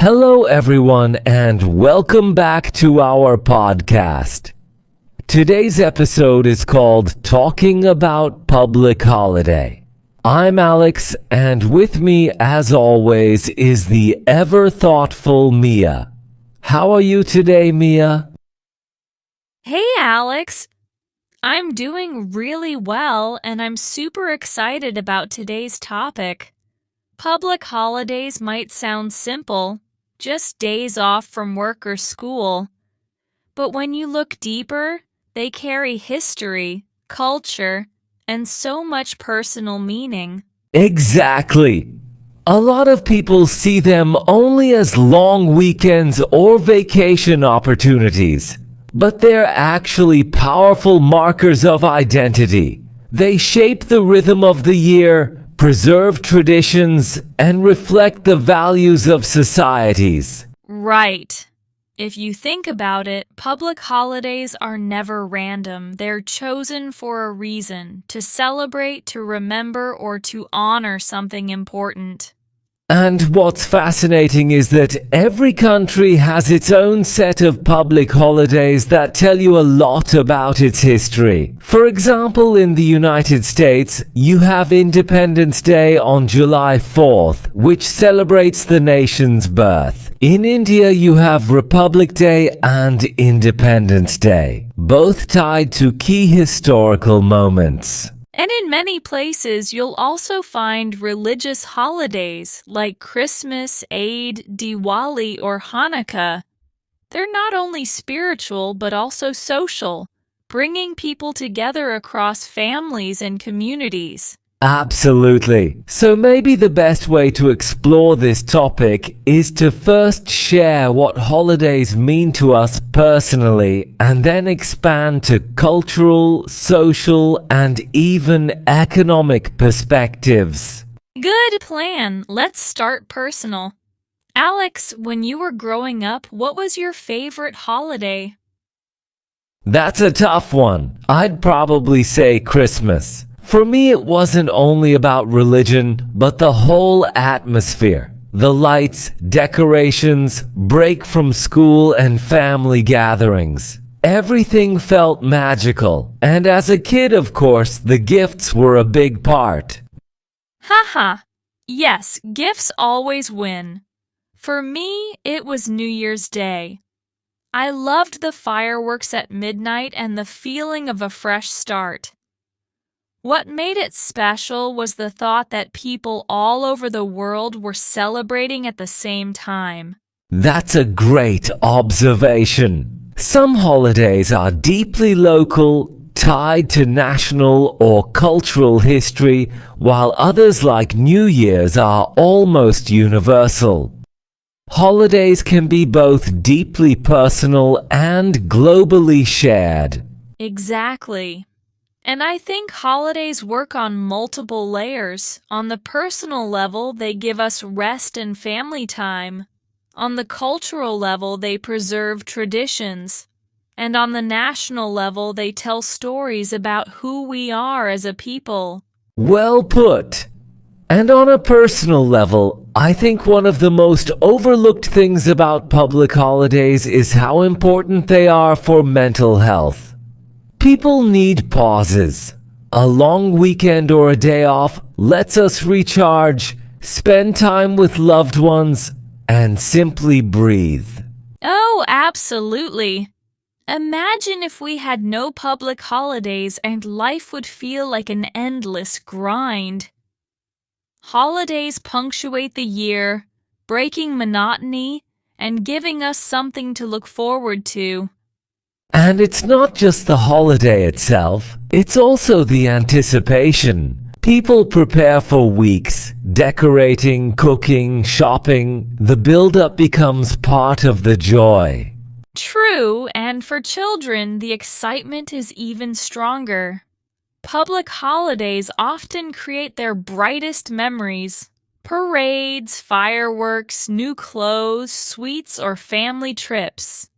Hello, everyone, and welcome back to our podcast. Today's episode is called Talking About Public Holiday. I'm Alex, and with me, as always, is the ever-thoughtful Mia. How are you today, Mia? Hey, Alex. I'm doing really well, and I'm super excited about today's topic. Public holidays might sound simple, just days off from work or school. But when you look deeper, they carry history, culture, and so much personal meaning. Exactly. A lot of people see them only as long weekends or vacation opportunities, but they're actually powerful markers of identity. They shape the rhythm of the year, preserve traditions, and reflect the values of societies. Right. If you think about it, public holidays are never random. They're chosen for a reason, to celebrate, to remember, or to honor something important. And what's fascinating is that every country has its own set of public holidays that tell you a lot about its history. For example, in the United States, you have Independence Day on July 4th, which celebrates the nation's birth. In India, you have Republic Day and Independence Day, both tied to key historical moments. And in many places, you'll also find religious holidays like Christmas, Eid, Diwali, or Hanukkah. They're not only spiritual but also social, bringing people together across families and communities. Absolutely. So maybe the best way to explore this topic is to first share what holidays mean to us personally and then expand to cultural, social, and even economic perspectives. Good plan. Let's start personal. Alex, when you were growing up, what was your favorite holiday? That's a tough one. I'd probably say Christmas. For me, it wasn't only about religion, but the whole atmosphere. The lights, decorations, break from school and family gatherings. Everything felt magical. And as a kid, of course, the gifts were a big part. Haha. Yes, gifts always win. For me, it was New Year's Day. I loved the fireworks at midnight and the feeling of a fresh start. What made it special was the thought that people all over the world were celebrating at the same time. That's a great observation. Some holidays are deeply local, tied to national or cultural history, while others like New Year's are almost universal. Holidays can be both deeply personal and globally shared. Exactly. And I think holidays work on multiple layers. On the personal level, they give us rest and family time. On the cultural level, they preserve traditions. And on the national level, they tell stories about who we are as a people. Well put. And on a personal level, I think one of the most overlooked things about public holidays is how important they are for mental health. People need pauses. A long weekend or a day off lets us recharge, spend time with loved ones, and simply breathe. Oh, absolutely. Imagine if we had no public holidays and life would feel like an endless grind. Holidays punctuate the year, breaking monotony and giving us something to look forward to. And it's not just the holiday itself, it's also the anticipation. People prepare for weeks, decorating, cooking, shopping. The build-up becomes part of the joy. True, and for children, the excitement is even stronger. Public holidays often create their brightest memories. Parades, fireworks, new clothes, sweets, or family trips.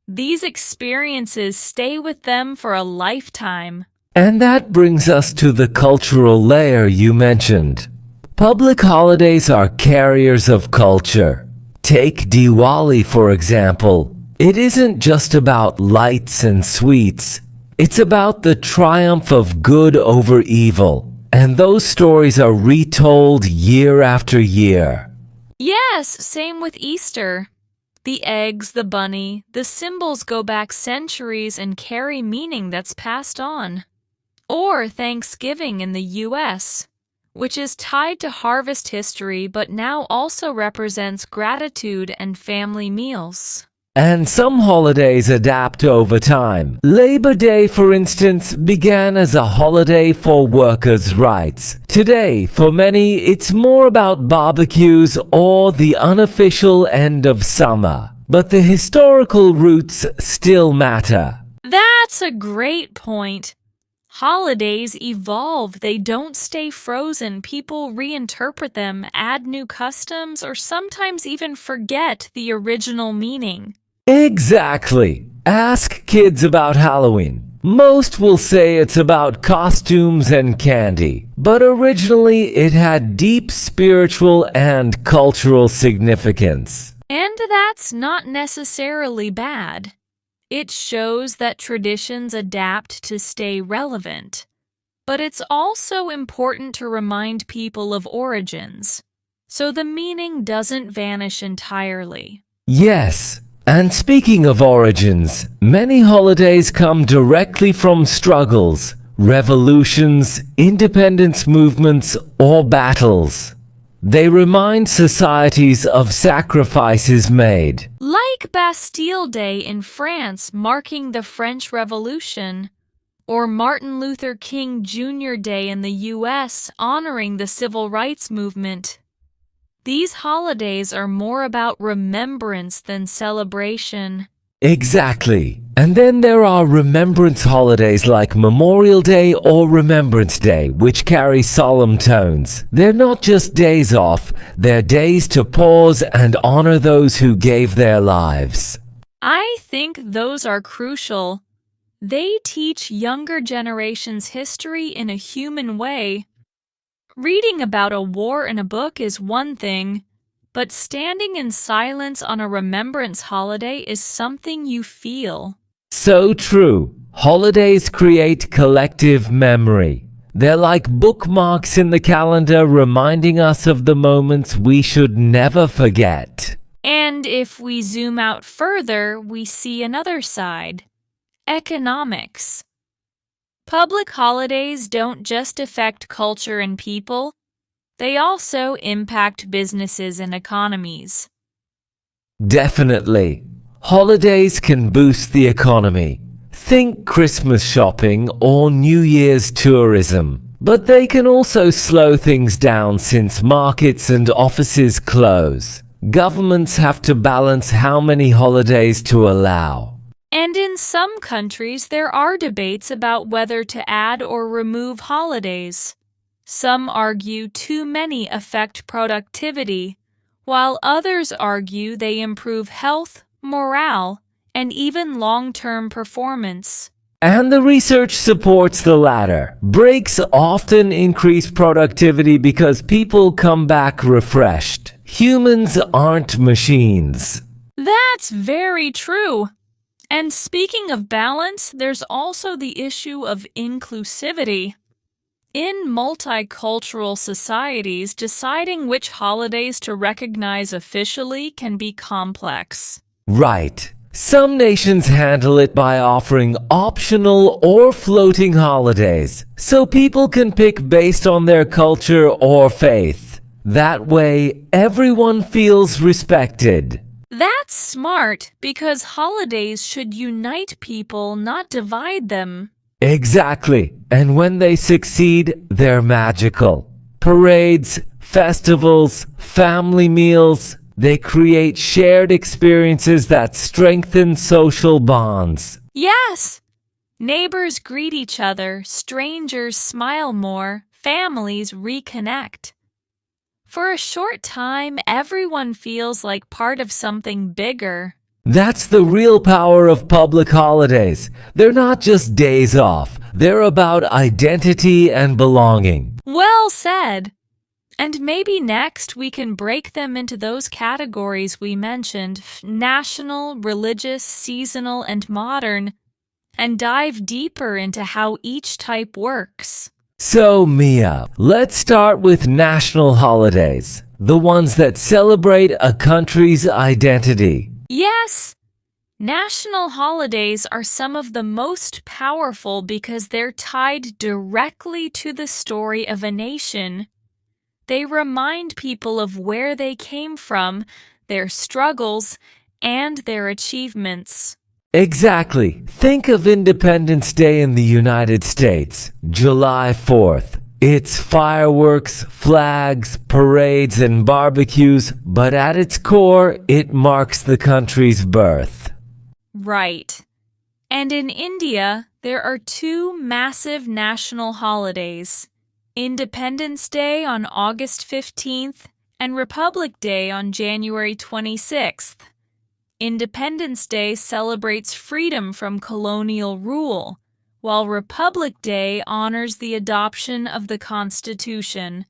These experiences stay with them for a lifetime. And that brings us to the cultural layer you mentioned. Public holidays are carriers of culture. Take Diwali, for example. It isn't just about lights and sweets. It's about the triumph of good over evil. And those stories are retold year after year. Yes, same with Easter. The eggs, the bunny, the symbols go back centuries and carry meaning that's passed on. Or Thanksgiving in the US, which is tied to harvest history but now also represents gratitude and family meals. And some holidays adapt over time. Labor Day, for instance, began as a holiday for workers' rights. Today, for many, it's more about barbecues or the unofficial end of summer. But the historical roots still matter. That's a great point. Holidays evolve, they don't stay frozen. People reinterpret them, add new customs, or sometimes even forget the original meaning. Exactly. Ask kids about Halloween. Most will say it's about costumes and candy, but originally it had deep spiritual and cultural significance. And that's not necessarily bad. It shows that traditions adapt to stay relevant. But it's also important to remind people of origins, so the meaning doesn't vanish entirely. Yes. And speaking of origins, many holidays come directly from struggles, revolutions, independence movements, or battles. They remind societies of sacrifices made. Like Bastille Day in France marking the French Revolution, or Martin Luther King Jr. Day in the US honoring the civil rights movement. These holidays are more about remembrance than celebration. Exactly. And then there are remembrance holidays like Memorial Day or Remembrance Day, which carry solemn tones. They're not just days off, they're days to pause and honor those who gave their lives. I think those are crucial. They teach younger generations history in a human way. Reading about a war in a book is one thing, but standing in silence on a remembrance holiday is something you feel. So true. Holidays create collective memory. They're like bookmarks in the calendar reminding us of the moments we should never forget. And if we zoom out further, we see another side: economics. Public holidays don't just affect culture and people, they also impact businesses and economies. Definitely. Holidays can boost the economy. Think Christmas shopping or New Year's tourism. But they can also slow things down since markets and offices close. Governments have to balance how many holidays to allow. And in some countries, there are debates about whether to add or remove holidays. Some argue too many affect productivity, while others argue they improve health, morale, and even long-term performance. And the research supports the latter. Breaks often increase productivity because people come back refreshed. Humans aren't machines. That's very true. And speaking of balance, there's also the issue of inclusivity. In multicultural societies, deciding which holidays to recognize officially can be complex. Right. Some nations handle it by offering optional or floating holidays, so people can pick based on their culture or faith. That way, everyone feels respected. That's smart, because holidays should unite people, not divide them. Exactly. And when they succeed, they're magical. Parades, festivals, family meals, they create shared experiences that strengthen social bonds. Yes! Neighbors greet each other, strangers smile more, families reconnect. For a short time, everyone feels like part of something bigger. That's the real power of public holidays. They're not just days off. They're about identity and belonging. Well said. And maybe next we can break them into those categories we mentioned, national, religious, seasonal, and modern, and dive deeper into how each type works. So, Mia, let's start with national holidays, the ones that celebrate a country's identity. Yes! National holidays are some of the most powerful because they're tied directly to the story of a nation. They remind people of where they came from, their struggles, and their achievements. Exactly. Think of Independence Day in the United States, July 4th. It's fireworks, flags, parades, and barbecues, but at its core, it marks the country's birth. Right. And in India, there are two massive national holidays, Independence Day on August 15th and Republic Day on January 26th. Independence Day celebrates freedom from colonial rule, while Republic Day honors the adoption of the Constitution.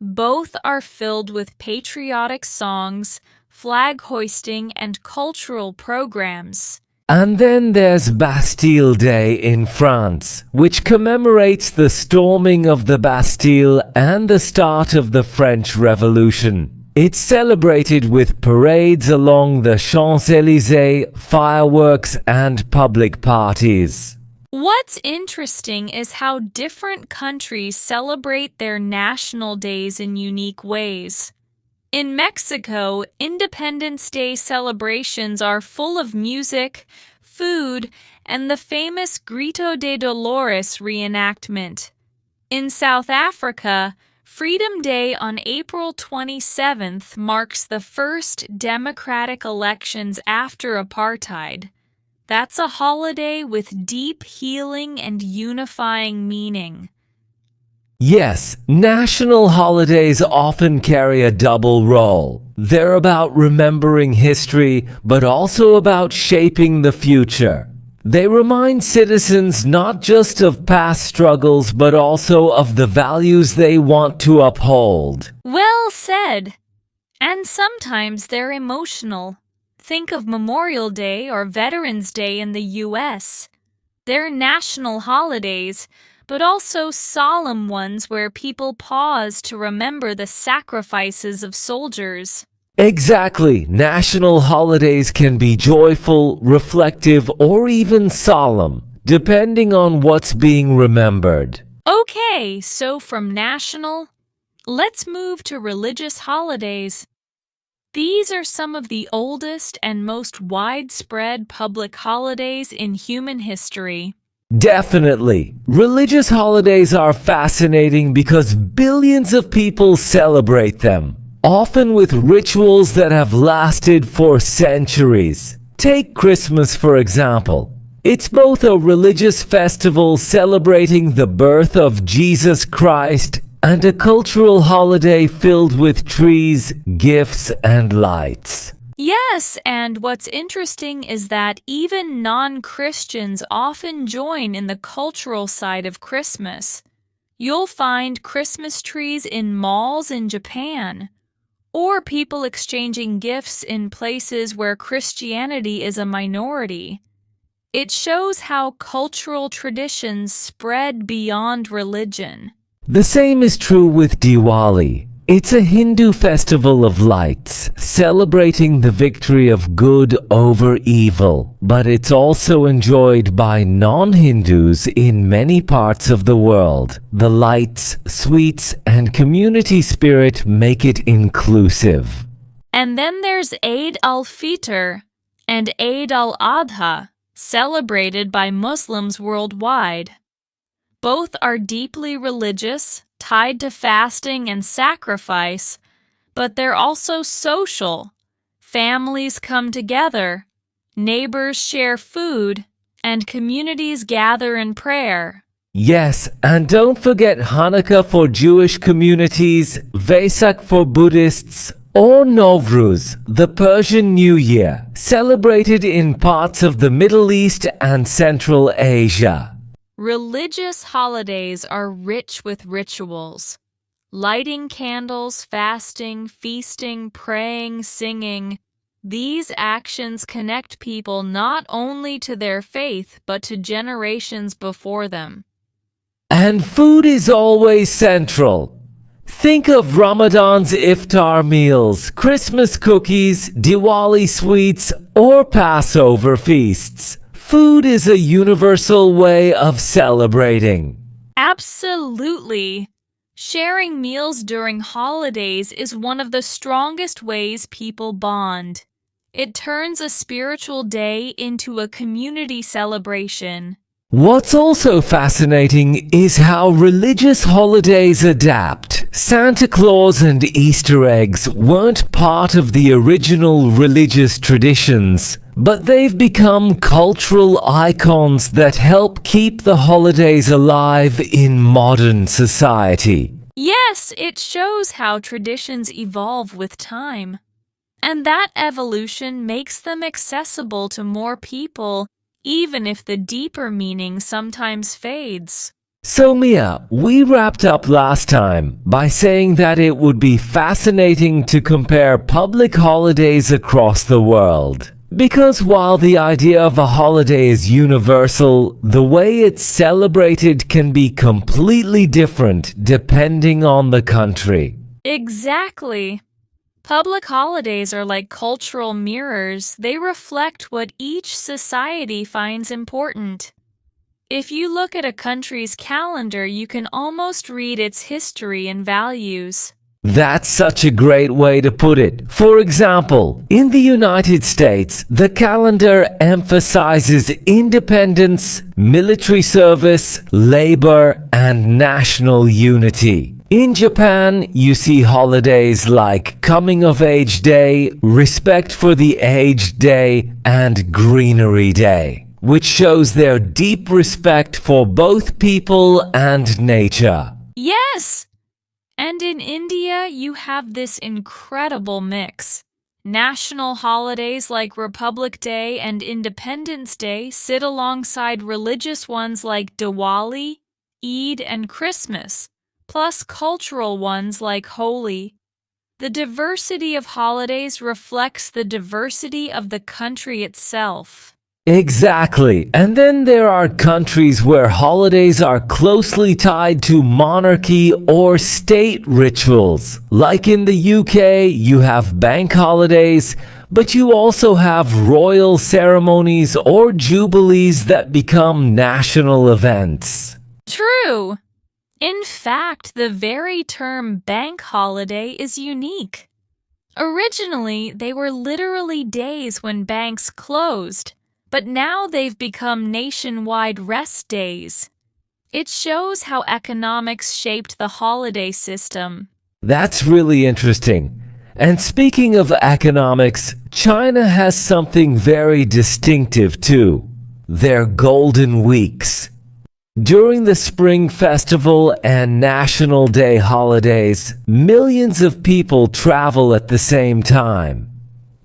Both are filled with patriotic songs, flag hoisting, and cultural programs. And then there's Bastille Day in France, which commemorates the storming of the Bastille and the start of the French Revolution. It's celebrated with parades along the Champs-Élysées, fireworks, and public parties. What's interesting is how different countries celebrate their national days in unique ways. In Mexico, Independence Day celebrations are full of music, food, and the famous Grito de Dolores reenactment. In South Africa, Freedom Day on April 27th marks the first democratic elections after apartheid. That's a holiday with deep healing and unifying meaning. Yes, national holidays often carry a double role. They're about remembering history, but also about shaping the future. They remind citizens not just of past struggles, but also of the values they want to uphold. Well said. And sometimes they're emotional. Think of Memorial Day or Veterans Day in the U.S. They're national holidays, but also solemn ones where people pause to remember the sacrifices of soldiers. Exactly. National holidays can be joyful, reflective, or even solemn, depending on what's being remembered. Okay, so from national, let's move to religious holidays. These are some of the oldest and most widespread public holidays in human history. Definitely. Religious holidays are fascinating because billions of people celebrate them, often with rituals that have lasted for centuries. Take Christmas, for example. It's both a religious festival celebrating the birth of Jesus Christ and a cultural holiday filled with trees, gifts, and lights. Yes, and what's interesting is that even non-Christians often join in the cultural side of Christmas. You'll find Christmas trees in malls in Japan, or people exchanging gifts in places where Christianity is a minority. It shows how cultural traditions spread beyond religion. The same is true with Diwali. It's a Hindu festival of lights, celebrating the victory of good over evil, but it's also enjoyed by non-Hindus in many parts of the world. The lights, sweets, and community spirit make it inclusive. And then there's Eid al-Fitr and Eid al-Adha, celebrated by Muslims worldwide. Both are deeply religious, tied to fasting and sacrifice, but they're also social. Families come together, neighbors share food, and communities gather in prayer. Yes, and don't forget Hanukkah for Jewish communities, Vesak for Buddhists, or Nowruz, the Persian New Year, celebrated in parts of the Middle East and Central Asia. Religious holidays are rich with rituals. Lighting candles, fasting, feasting, praying, singing. These actions connect people not only to their faith but to generations before them. And food is always central. Think of Ramadan's iftar meals, Christmas cookies, Diwali sweets, or Passover feasts. Food is a universal way of celebrating. Absolutely. Sharing meals during holidays is one of the strongest ways people bond. It turns a spiritual day into a community celebration. What's also fascinating is how religious holidays adapt. Santa Claus and Easter eggs weren't part of the original religious traditions, but they've become cultural icons that help keep the holidays alive in modern society. Yes, it shows how traditions evolve with time. And that evolution makes them accessible to more people, even if the deeper meaning sometimes fades. So Mia, we wrapped up last time by saying that it would be fascinating to compare public holidays across the world. Because while the idea of a holiday is universal, the way it's celebrated can be completely different depending on the country. Exactly. Public holidays are like cultural mirrors. They reflect what each society finds important. If you look at a country's calendar, you can almost read its history and values. That's such a great way to put it. For example, in the United States, the calendar emphasizes independence, military service, labor, and national unity. In Japan, you see holidays like Coming of Age Day, Respect for the Aged Day, and Greenery Day, which shows their deep respect for both people and nature. Yes! And in India, you have this incredible mix. National holidays like Republic Day and Independence Day sit alongside religious ones like Diwali, Eid, and Christmas, plus cultural ones like Holi. The diversity of holidays reflects the diversity of the country itself. Exactly. And then there are countries where holidays are closely tied to monarchy or state rituals. Like in the UK, you have bank holidays, but you also have royal ceremonies or jubilees that become national events. True. In fact, the very term bank holiday is unique. Originally, they were literally days when banks closed, but now they've become nationwide rest days. It shows how economics shaped the holiday system. That's really interesting. And speaking of economics, China has something very distinctive too. Their Golden Weeks. During the Spring Festival and National Day holidays, millions of people travel at the same time.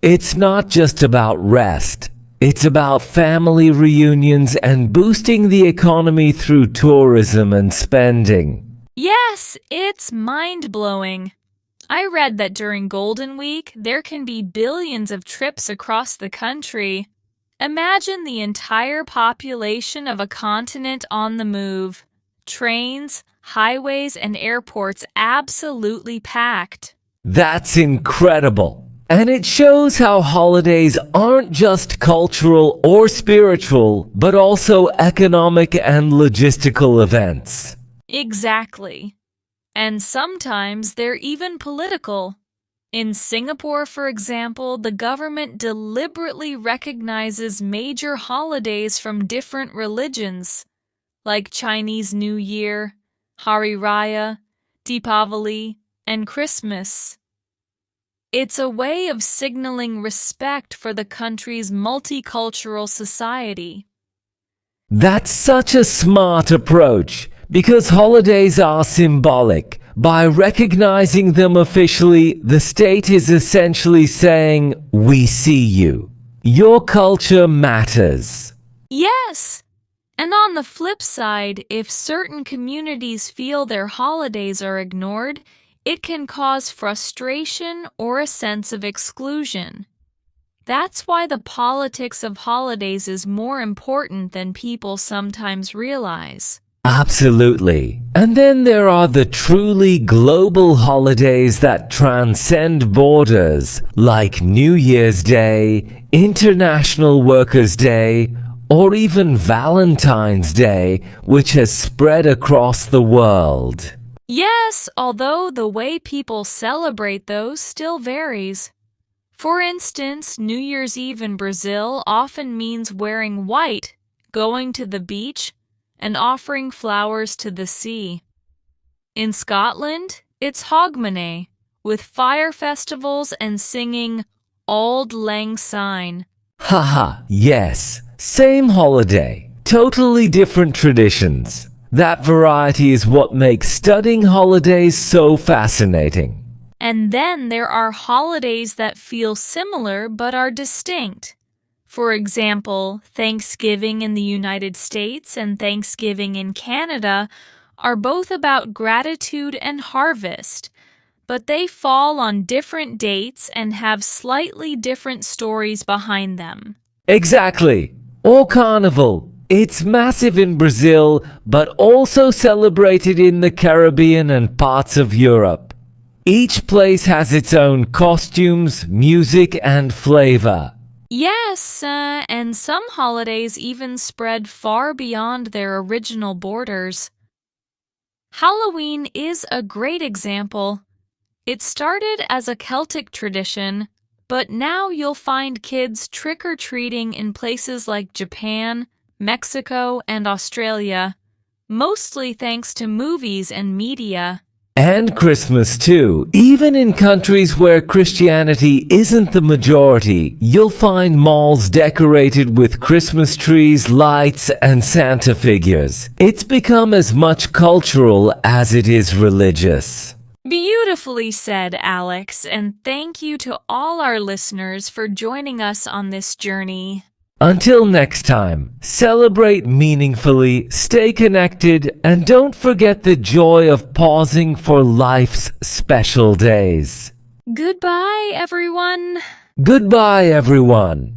It's not just about rest. It's about family reunions and boosting the economy through tourism and spending. Yes, it's mind-blowing. I read that during Golden Week, there can be billions of trips across the country. Imagine the entire population of a continent on the move. Trains, highways, and airports absolutely packed. That's incredible. And it shows how holidays aren't just cultural or spiritual, but also economic and logistical events. Exactly. And sometimes they're even political. In Singapore, for example, the government deliberately recognizes major holidays from different religions, like Chinese New Year, Hari Raya, Deepavali, and Christmas. It's a way of signaling respect for the country's multicultural society. That's such a smart approach, because holidays are symbolic. By recognizing them officially, the state is essentially saying, "We see you. Your culture matters." Yes! And on the flip side, if certain communities feel their holidays are ignored, it can cause frustration or a sense of exclusion. That's why the politics of holidays is more important than people sometimes realize. Absolutely. And then there are the truly global holidays that transcend borders, like New Year's Day, International Workers' Day, or even Valentine's Day, which has spread across the world. Yes, although the way people celebrate those still varies. For instance, New Year's Eve in Brazil often means wearing white, going to the beach, and offering flowers to the sea. In Scotland, it's Hogmanay, with fire festivals and singing Auld Lang Syne. Haha, yes. Same holiday, totally different traditions. That variety is what makes studying holidays so fascinating. And then there are holidays that feel similar but are distinct. For example, Thanksgiving in the United States and Thanksgiving in Canada are both about gratitude and harvest, but they fall on different dates and have slightly different stories behind them. Exactly. Or Carnival. It's massive in Brazil, but also celebrated in the Caribbean and parts of Europe. Each place has its own costumes, music, and flavor. Yes, and some holidays even spread far beyond their original borders. Halloween is a great example. It started as a Celtic tradition, but now you'll find kids trick-or-treating in places like Japan, Mexico, and Australia, mostly thanks to movies and media. And Christmas too. Even in countries where Christianity isn't the majority, you'll find malls decorated with Christmas trees, lights, and Santa figures. It's become as much cultural as it is religious. Beautifully said, Alex, and thank you to all our listeners for joining us on this journey. Until next time, celebrate meaningfully, stay connected, and don't forget the joy of pausing for life's special days. Goodbye, everyone. Goodbye, everyone.